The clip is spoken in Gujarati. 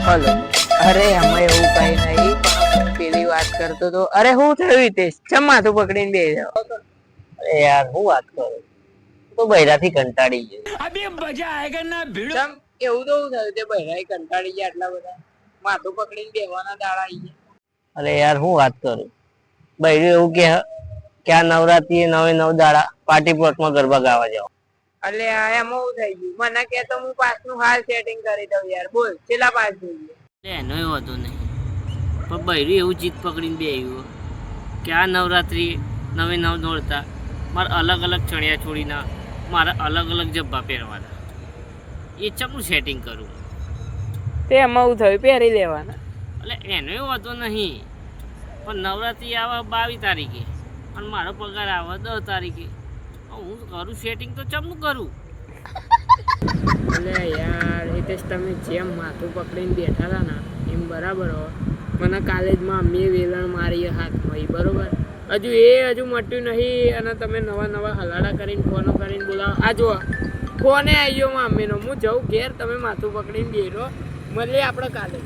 હલો. અરે આમાં એવું કઈ નહીં, પેલી વાત કરતો તો. અરે હું થયું હિતેશ, ચમ માથું પકડીને બેસી જાવ? અરે યાર હું વાત કરું, તો બૈરાથી કંટાળી ગયો. અબે મજા આયેગા ના ભીડ. ચમ એવું તો હું થયું તે બહેરાઈ કંટાળી ગયા આટલા બધા? માથું પકડીને બેહવાના દાડા આવી ગયા. અરે યાર હું વાત કરું, બૈરું એવું કે આ નવરાત્રી 9 દાડા પાર્ટી પ્લોટમાં ગરબા ગાવા જાવ. અલે આ એમાં હું થઈ ગયું? મને કે તો હું પાસનું હાલ સેટિંગ કરી દઉં યાર. બોલ છેલ્લા પાસ જોઈએ. એનો હતો નહીં, પણ બૈરું એવું જીત પકડીને બે આવ્યું કે આ નવરાત્રી 9 દોડતા મારે અલગ અલગ ચણિયા છોડીના, મારે અલગ અલગ જબ્બા પહેરવાના. એ ચમનું સેટિંગ કરું? તે એમાં હું થયું? પહેરી લેવાના. એટલે એનો એવો હતો નહીં, પણ નવરાત્રી આવે 22 તારીખે અને મારો પગાર આવે 10 તારીખે. હું કરું સેટિંગ તો ચમનું કરું? અલે યાર હિતેશ, તમે જેમ માથું પકડીને બેઠા હતા ને એમ બરાબર હો. મને કોલેજમાં મેં વેલણ મારી હાથમાં, બરોબર? હજુ મટ્યું નહીં અને તમે નવા હલાડા કરીને ફોનો કરીને બોલાવો. આ જુઓ ફોને આવી ગયો મમ્મીનો. હું જઉં ઘેર, તમે માથું પકડીને બેઠો. મળીએ આપણે કાલે.